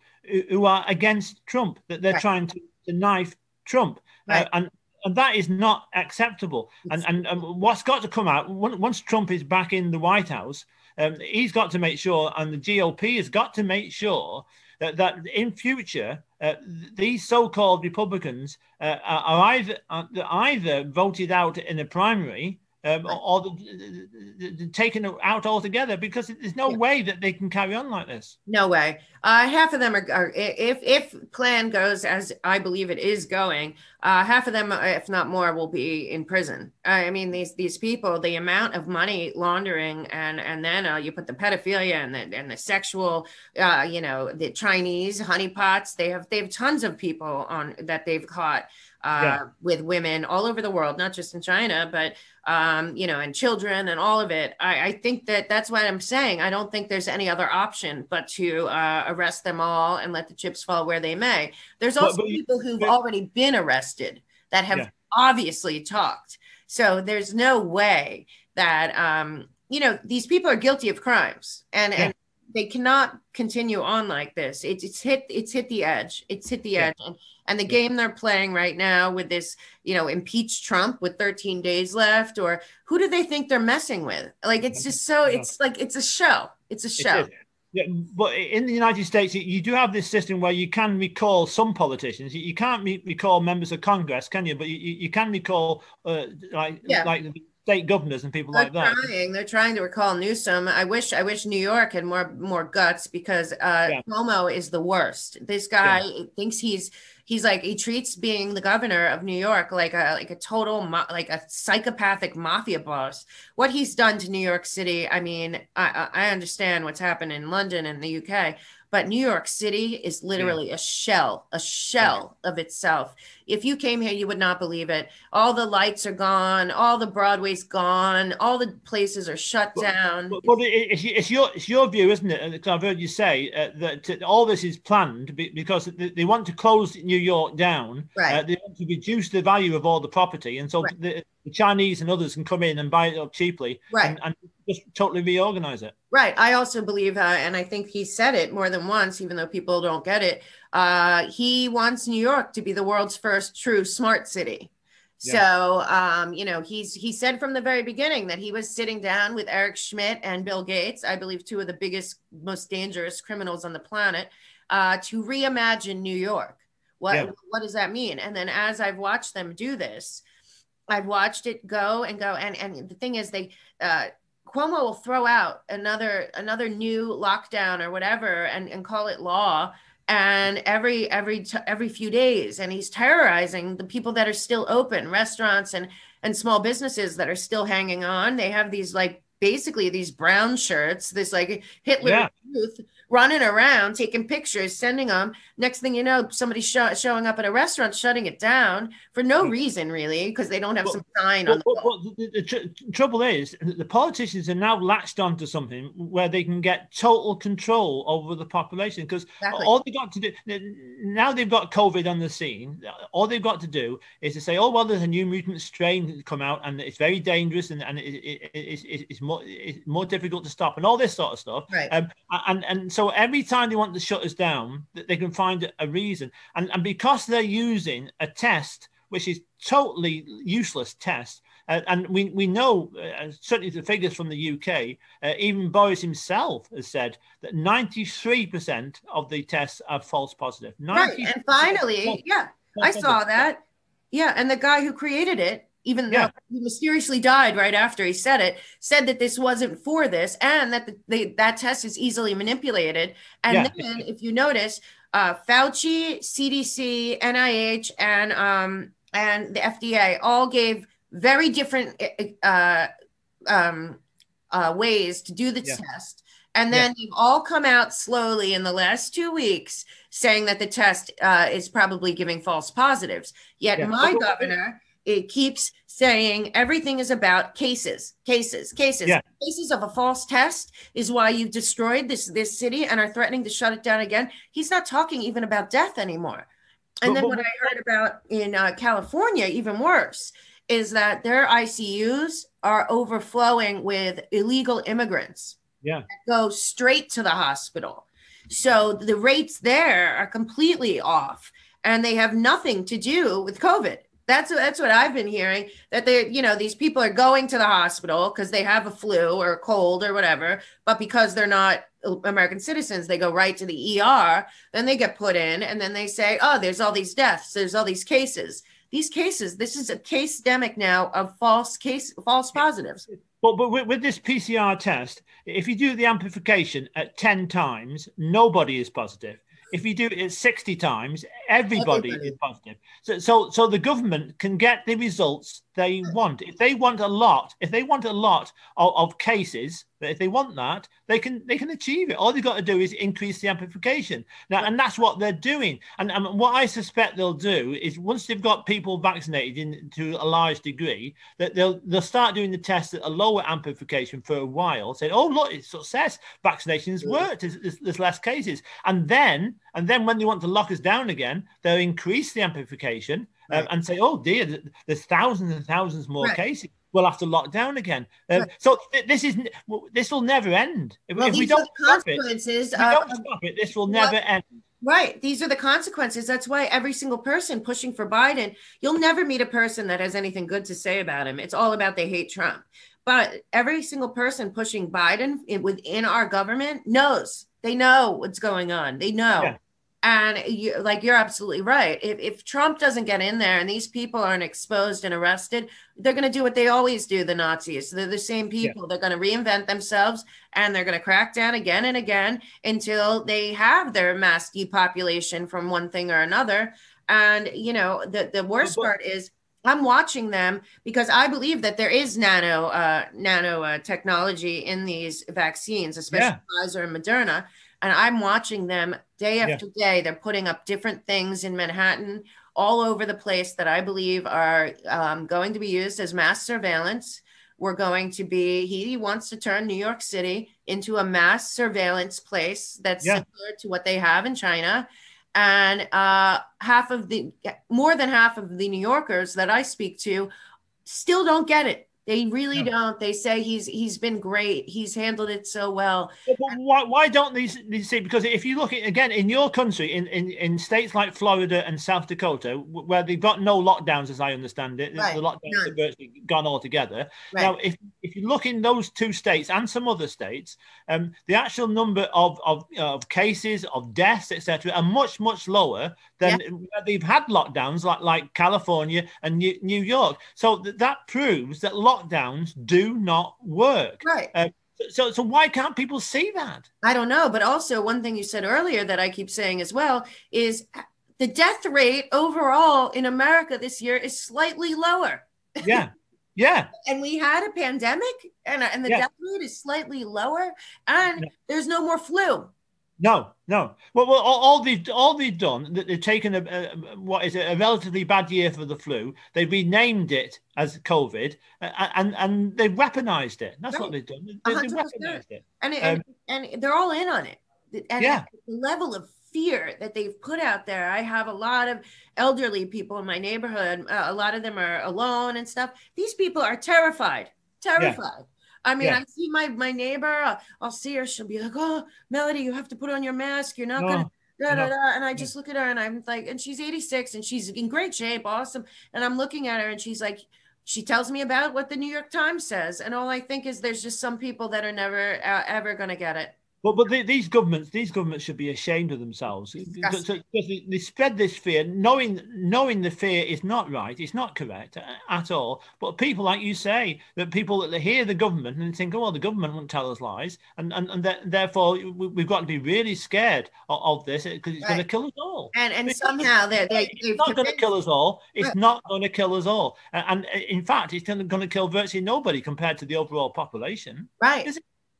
who are against Trump, that they're trying to knife Trump. And that is not acceptable. And what's got to come out, once Trump is back in the White House, he's got to make sure, and the GOP has got to make sure that in future, these so-called Republicans are either voted out in a primary or taken out altogether, because there's no way that they can carry on like this. No way. Half of them are if plan goes as I believe it is going, half of them, if not more, will be in prison. I mean, these people, the amount of money laundering, and then you put the pedophilia and the sexual, the Chinese honeypots. They have tons of people on that they've caught with women all over the world, not just in China, but and children and all of it. I think that's what I'm saying. I don't think there's any other option but to arrest them all and let the chips fall where they may. There's also people who've already been arrested that have obviously talked. So there's no way that, these people are guilty of crimes, and they cannot continue on like this. It's hit the edge. It's hit the edge. And the game they're playing right now with this, impeach Trump with 13 days left, or who do they think they're messing with? Like, it's just so, it's like, it's a show. It's a show. Yeah, but in the United States, you do have this system where you can recall some politicians. You can't recall members of Congress, can you? But you can recall like the state governors and people like that. They're trying to recall Newsom. I wish New York had more guts, because Cuomo is the worst. This guy thinks he's like, he treats being the governor of New York like a total like a psychopathic mafia boss. What he's done to New York City, I mean, I understand what's happened in London and the UK, but New York City is literally a shell of itself. If you came here, you would not believe it. All the lights are gone. All the Broadway's gone. All the places are shut down. But it's your view, isn't it? Because I've heard you say that all this is planned because they want to close New York down. Right. They want to reduce the value of all the property. And so the Chinese and others can come in and buy it up cheaply and just totally reorganize it. Right. I also believe, and I think he said it more than once, even though people don't get it, he wants New York to be the world's first true smart city. So, he said from the very beginning that he was sitting down with Eric Schmidt and Bill Gates, I believe two of the biggest, most dangerous criminals on the planet, to reimagine New York. What does that mean? And then as I've watched them do this, I've watched it go and go. And the thing is, Cuomo will throw out another new lockdown or whatever and call it law, and every few days, and he's terrorizing the people that are still open, restaurants and small businesses that are still hanging on. They have these basically these brown shirts, this Hitler youth running around, taking pictures, sending them. Next thing you know, somebody's showing up at a restaurant, shutting it down for no reason, really, because they don't have some sign on the trouble is, the politicians are now latched onto something where they can get total control over the population, because all they got to do, now they've got COVID on the scene, all they've got to do is to say, oh, well, there's a new mutant strain come out and it's very dangerous and it's more difficult to stop and all this sort of stuff. Right. And so every time they want to shut us down, they can find a reason. And because they're using a test, which is totally useless test, and we know, certainly the figures from the UK, even Boris himself has said that 93% of the tests are false positive. Right, and finally, I saw that. Yeah, and the guy who created it, even though he mysteriously died right after he said it, said that this wasn't for this, and that that test is easily manipulated. And then, if you notice, Fauci, CDC, NIH, and the FDA all gave very different ways to do the Yeah. test. And Yeah. then they've all come out slowly in the last 2 weeks saying that the test is probably giving false positives. Yet Yeah. my governor, it keeps saying everything is about cases, cases, cases. Yeah. Cases of a false test is why you've destroyed this city and are threatening to shut it down again. He's not talking even about death anymore. And then what I heard about in California, even worse, is that their ICUs are overflowing with illegal immigrants. Yeah. Go straight to the hospital. So the rates there are completely off, and they have nothing to do with COVID. That's what I've been hearing, that they, these people are going to the hospital because they have a flu or a cold or whatever, but because they're not American citizens, they go right to the ER, then they get put in, and then they say, oh, there's all these deaths, there's all these cases. These cases, this is a case-demic now of false positives. But with this PCR test, if you do the amplification at 10 times, nobody is positive. If you do it at 60 times, everybody is positive. So the government can get the results they want. If they want a lot of cases, if they want that, they can achieve it. All they've got to do is increase the amplification. Now, and that's what they're doing. And what I suspect they'll do is, once they've got people vaccinated to a large degree, that they'll start doing the tests at a lower amplification for a while, saying, oh, look, it's success. Vaccinations worked. There's less cases. And then when they want to lock us down again, they'll increase the amplification and say, oh dear, there's thousands and thousands more cases. We'll have to lock down again. So this will never end. If we don't stop it, this will never end. Right. These are the consequences. That's why every single person pushing for Biden, you'll never meet a person that has anything good to say about him. It's all about they hate Trump. But every single person pushing Biden within our government knows. They know what's going on. They know. Yeah. And you're absolutely right. If Trump doesn't get in there and these people aren't exposed and arrested, they're going to do what they always do, the Nazis. They're the same people. Yeah. They're going to reinvent themselves, and they're going to crack down again and again until they have their mass depopulation from one thing or another. And, the worst part is, I'm watching them because I believe that there is nano technology in these vaccines, especially Pfizer and Moderna. And I'm watching them day after day. They're putting up different things in Manhattan, all over the place, that I believe are going to be used as mass surveillance. He wants to turn New York City into a mass surveillance place that's similar to what they have in China. And more than half of the New Yorkers that I speak to still don't get it. They really don't. They say he's been great. He's handled it so well. But why don't these see? Because if you look at, again, in your country, in states like Florida and South Dakota, where they've got no lockdowns, as I understand it, the lockdowns have virtually gone altogether. Right. Now, if you look in those two states and some other states, the actual number of cases, of deaths, etc., are much, much lower than where they've had lockdowns, like California and New York. So that proves that lockdowns do not work. Right. So why can't people see that? I don't know. But also, one thing you said earlier that I keep saying as well is the death rate overall in America this year is slightly lower. Yeah. Yeah. And we had a pandemic, and the death rate is slightly lower, and there's no more flu. No. Well, all they've done, they've taken a relatively bad year for the flu. They've renamed it as COVID, and they've weaponized it. That's what they've done. They weaponized it, and they're all in on it. And the level of fear that they've put out there. I have a lot of elderly people in my neighborhood. A lot of them are alone and stuff. These people are terrified. Yeah. I mean, I see my neighbor, I'll see her, she'll be like, oh, Melody, you have to put on your mask. You're not going to, and I just look at her and I'm like, and she's 86 and she's in great shape, awesome. And I'm looking at her and she's like, she tells me about what the New York Times says. And all I think is there's just some people that are never, ever going to get it. these governments should be ashamed of themselves because they spread this fear, knowing the fear is not right, it's not correct at all. But people, like you say, that people that hear the government and think, oh, well, the government won't tell us lies, and therefore we've got to be really scared of this because it's going to kill us all. And somehow it's not going to kill us all. It's not going to kill us all, and in fact, it's going to kill virtually nobody compared to the overall population. Right.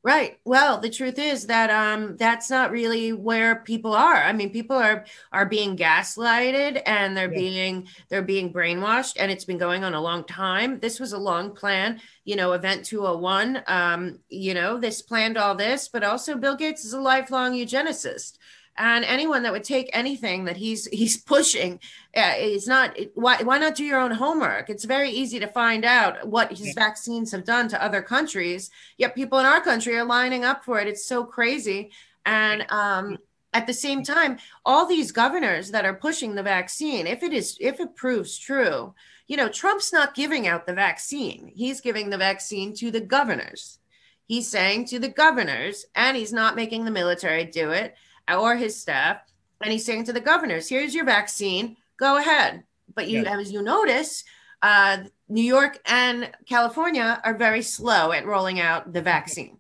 Right. Well, the truth is that that's not really where people are. I mean, people are being gaslighted and they're being brainwashed, and it's been going on a long time. This was a long plan, Event 201. This planned all this, but also Bill Gates is a lifelong eugenicist. And anyone that would take anything that he's pushing is not. Why not do your own homework? It's very easy to find out what his vaccines have done to other countries. Yet people in our country are lining up for it. It's so crazy. And at the same time, all these governors that are pushing the vaccine, if it proves true, Trump's not giving out the vaccine. He's giving the vaccine to the governors. He's saying to the governors, and he's not making the military do it, or his staff, and he's saying to the governors, here's your vaccine, go ahead. But as you notice, New York and California are very slow at rolling out the vaccine.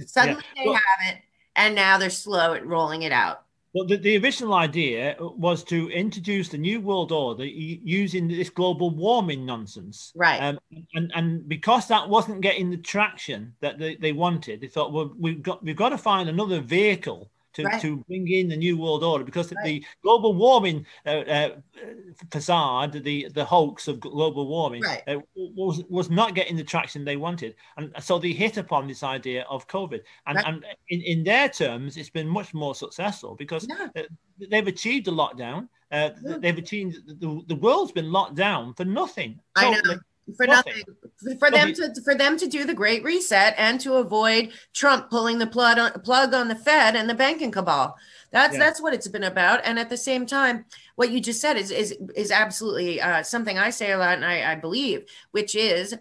Suddenly they have it, and now they're slow at rolling it out. Well, the original idea was to introduce the New World Order using this global warming nonsense. Right. And because that wasn't getting the traction that they wanted, they thought, well, we've got to find another vehicle to bring in the New World Order, because the global warming facade, the hoax of global warming, was not getting the traction they wanted. And so they hit upon this idea of COVID. And in their terms, it's been much more successful because they've achieved a lockdown. They've achieved, the world's been locked down for nothing. I know. For nothing, for them to do the Great Reset and to avoid Trump pulling the plug on the Fed and the banking cabal. That's what it's been about. And at the same time, what you just said is absolutely something I say a lot, and I believe, which is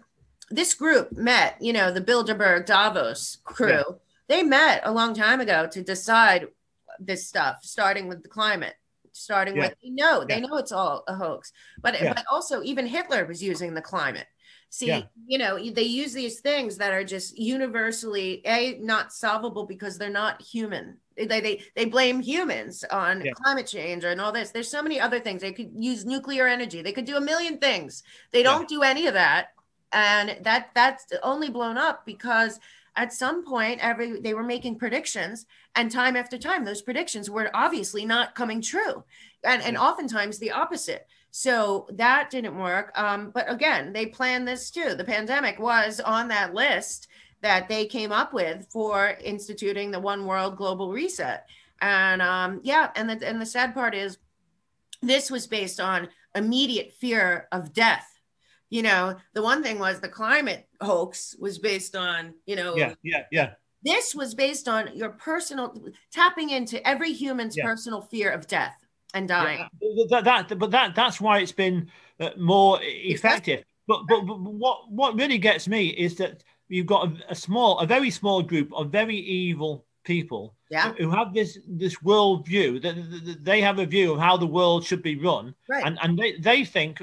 this group met, the Bilderberg Davos crew. They met a long time ago to decide this stuff, starting with the climate. With they know it's all a hoax, but also even Hitler was using the climate. See, they use these things that are just universally not solvable because they're not human. They blame humans on climate change and all this. There's so many other things. They could use nuclear energy. They could do a million things. They don't do any of that, and that's only blown up because at some point they were making predictions, and time after time those predictions were obviously not coming true, and oftentimes the opposite. So that didn't work. But again, they planned this too. The pandemic was on that list that they came up with for instituting the one world global reset. And and the sad part is this was based on immediate fear of death. The one thing was the climate hoax was based on, This was based on your personal tapping into every human's personal fear of death and dying. That's why it's been more effective. But what really gets me is that you've got a very small group of very evil people who have this world view, that they have a view of how the world should be run, and they think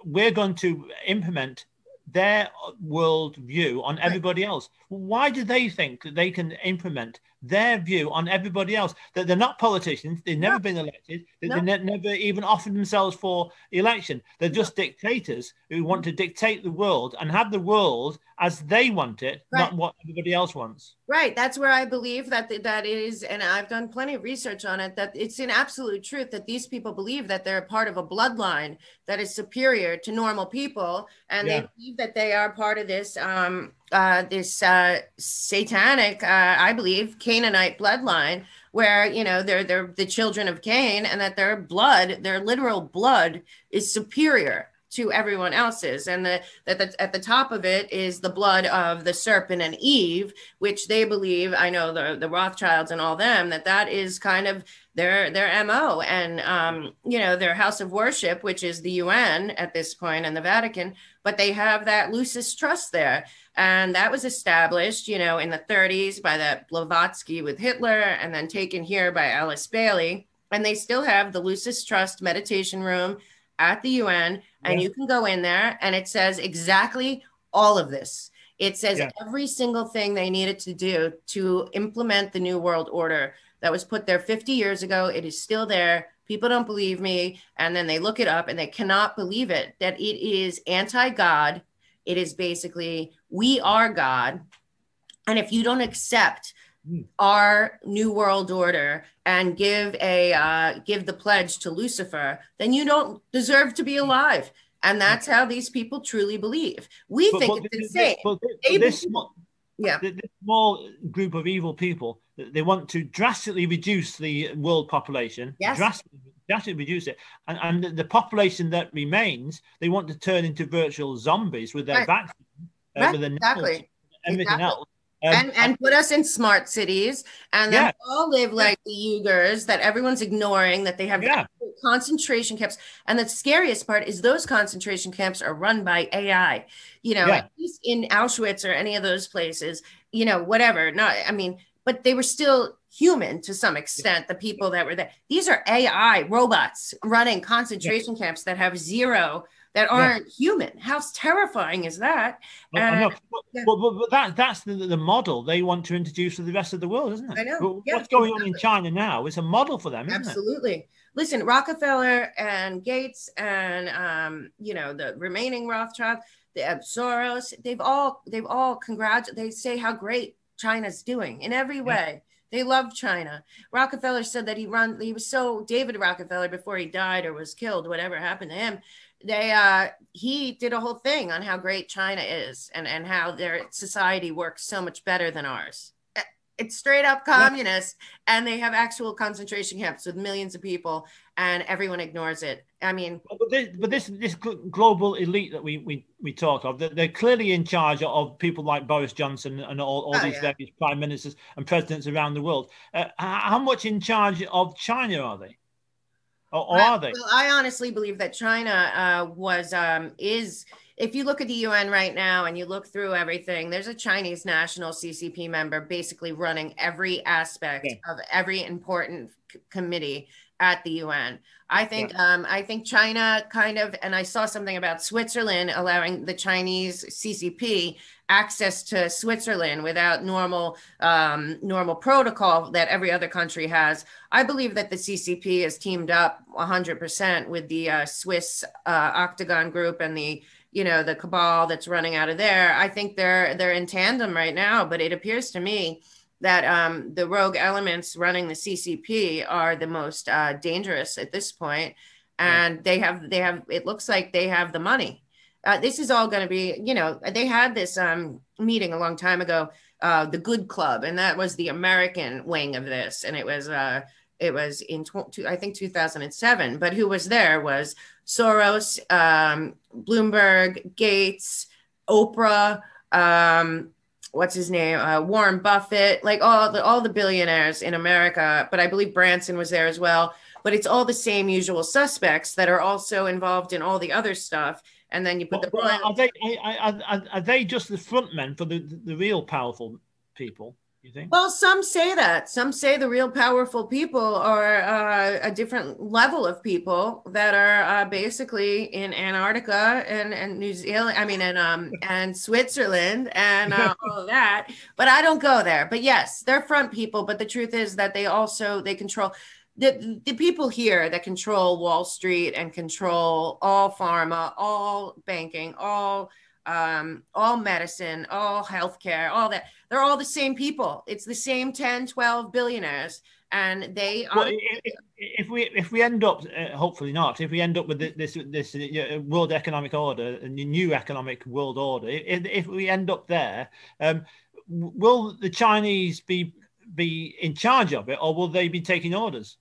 we're going to implement their world view on everybody else. Why do they think that they can implement their view on everybody else? That they're not politicians, they've never been elected, they never even offered themselves for election. They're just dictators who want to dictate the world and have the world as they want it, not what everybody else wants. Right. That's where I believe that is, and I've done plenty of research on it, that it's an absolute truth that these people believe that they're part of a bloodline that is superior to normal people, and they believe that they are part of this satanic, I believe, Canaanite bloodline, where they're the children of Cain, and that their literal blood, is superior to everyone else's, and that at the top of it is the blood of the serpent and Eve, which they believe, I know the Rothschilds and all them, that is kind of their MO, and their house of worship, which is the UN at this point, and the Vatican, but they have that loosest trust there. And that was established, you know, in the 30s by that Blavatsky with Hitler, and then taken here by Alice Bailey. And they still have the loosest trust meditation room at the UN. And you can go in there and it says exactly all of this. It says every single thing they needed to do to implement the New World Order that was put there 50 years ago. It is still there. People don't believe me. And then they look it up and they cannot believe it, that it is anti-God. It is basically, we are God. And if you don't accept our New World Order and give the pledge to Lucifer, then you don't deserve to be alive. And that's how these people truly believe. We think it's insane. This small group of evil people, they want to drastically reduce the world population, drastically reduce it. And the population that remains, they want to turn into virtual zombies with their vaccine, with their everything else. And put us in smart cities, and then all live like the Uyghurs that everyone's ignoring, that they have concentration camps. And the scariest part is those concentration camps are run by AI, you know, at least in Auschwitz or any of those places, you know, whatever. But they were still human to some extent, the people that were there. These are AI robots running concentration camps that have zero, that aren't human. How terrifying is that? But that's the model they want to introduce to the rest of the world, isn't it? I know. What's going on in China now is a model for them, isn't it? Absolutely. Listen, Rockefeller and Gates and you know, the remaining Rothschild, the Soros, they've all they say how great China's doing in every way. They love China. Rockefeller said that David Rockefeller, before he died or was killed, whatever happened to him, he did a whole thing on how great China is and how their society works so much better than ours. It's straight up communist, and they have actual concentration camps with millions of people, and everyone ignores it. I mean, but this global elite that we talk of, they're clearly in charge of people like Boris Johnson and all these various prime ministers and presidents around the world. How much in charge of China are they? Or are they? Well, I honestly believe that China is. If you look at the UN right now and you look through everything, there's a Chinese national CCP member basically running every aspect of every important committee at the UN. I think China kind of, and I saw something about Switzerland allowing the Chinese CCP access to Switzerland without normal protocol that every other country has. I believe that the CCP has teamed up 100% with the Swiss Octagon group and the cabal that's running out of there. I think they're in tandem right now, but it appears to me that the rogue elements running the CCP are the most dangerous at this point, and they have. It looks like they have the money. This is all going to be, they had this meeting a long time ago, the Good Club, and that was the American wing of this, and it was in I think 2007. But who was there was Soros, Bloomberg, Gates, Oprah, what's his name, Warren Buffett, like all the billionaires in America. But I believe Branson was there as well. But it's all the same usual suspects that are also involved in all the other stuff. And then you put are they just the front men for the real powerful people, you think? Well, some say that. Some say the real powerful people are a different level of people that are basically in Antarctica and New Zealand, and Switzerland and all of that. But I don't go there. But yes, they're front people. But the truth is that they control the people here that control Wall Street and control all pharma, all banking, all medicine, all healthcare, all that. They're all the same people. It's the same 10, 12 billionaires. And they are. Well, if we end up, hopefully not, if we end up with this World Economic Order, a new economic world order, if we end up there, will the Chinese be in charge of it, or will they be taking orders?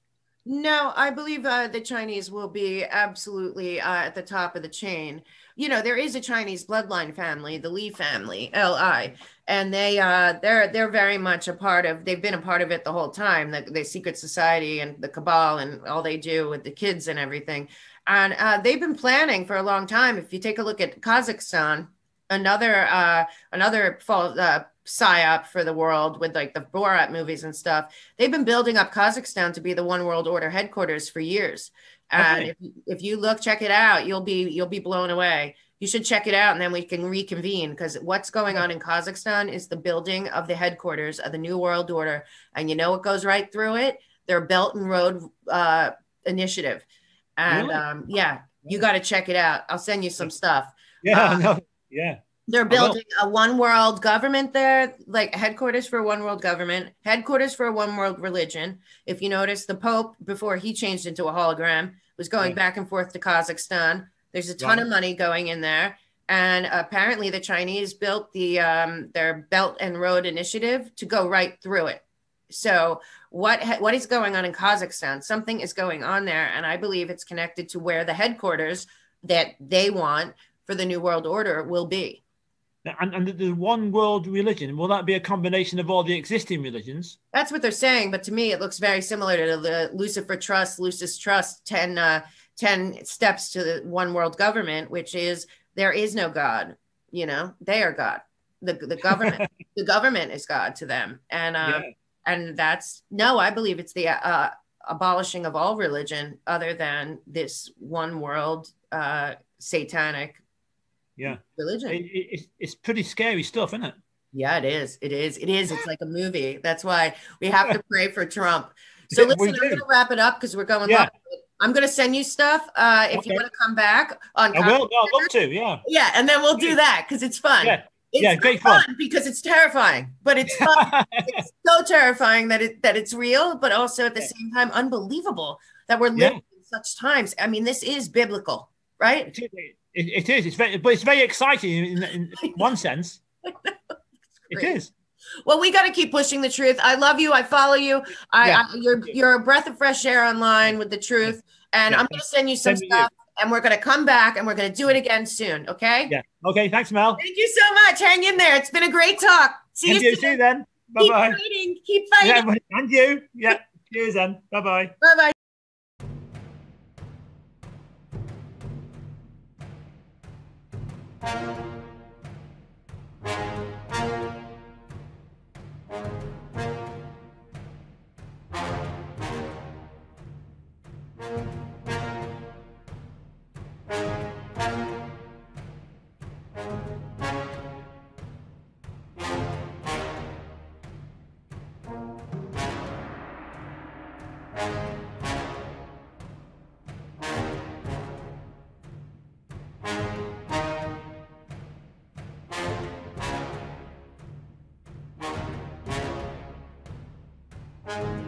No, I believe the Chinese will be absolutely at the top of the chain. You know, there is a Chinese bloodline family, the Li family, Li, and they're very much a part of. They've been a part of it the whole time. The secret society and the cabal and all they do with the kids and everything, and they've been planning for a long time. If you take a look at Kazakhstan, another false psyop for the world with like the Borat movies and stuff. They've been building up Kazakhstan to be the One World Order headquarters for years. And Okay. if you look, check it out, you'll be blown away. You should check it out, and then we can reconvene, because what's going on in Kazakhstan is the building of the headquarters of the New World Order. And you know what goes right through it? Their Belt and Road initiative. And Really? yeah, you got to check it out. I'll send you some stuff. Yeah. No. Yeah. They're I will. building a one world government there, like headquarters for a one world government, headquarters for a one world religion. If you notice, the Pope, before he changed into a hologram, was going Yeah. back and forth to Kazakhstan. There's a ton Right. of money going in there. And apparently, the Chinese built their Belt and Road Initiative to go right through it. So, what is going on in Kazakhstan? Something is going on there, and I believe it's connected to where the headquarters that they want for the New World Order will be. And the one world religion, will that be a combination of all the existing religions? That's what they're saying, but to me, it looks very similar to the Lucifer Trust, Lucis Trust, 10 steps to the one world government, which is there is no God. You know, they are God. The government, the government is God to them. Yeah. And that's, no, I believe it's the abolishing of all religion other than this one world satanic Yeah. religion. It's pretty scary stuff, isn't it? Yeah, it is. It is. It is. It's like a movie. That's why we have to pray for Trump. So listen, I'm going to wrap it up because we're going long. I'm going to send you stuff if you want to come back on. I will. I'd love to. Yeah. Yeah, and then we'll do that because it's fun. Yeah. It's great fun because it's terrifying, but it's fun. It's so terrifying that it's real, but also at the same time unbelievable that we're living in such times. I mean, this is biblical, right? It is. It's very exciting in one sense. It is. Well, we got to keep pushing the truth. I love you. I follow you. You're a breath of fresh air online with the truth. And I'm going to send you some stuff. And we're going to come back and we're going to do it again soon. Okay? Yeah. Okay. Thanks, Mel. Thank you so much. Hang in there. It's been a great talk. See you soon. See you then. Bye-bye. Keep fighting. Yeah, and you. Yeah. Cheers then. Bye-bye. Bye-bye. Bye.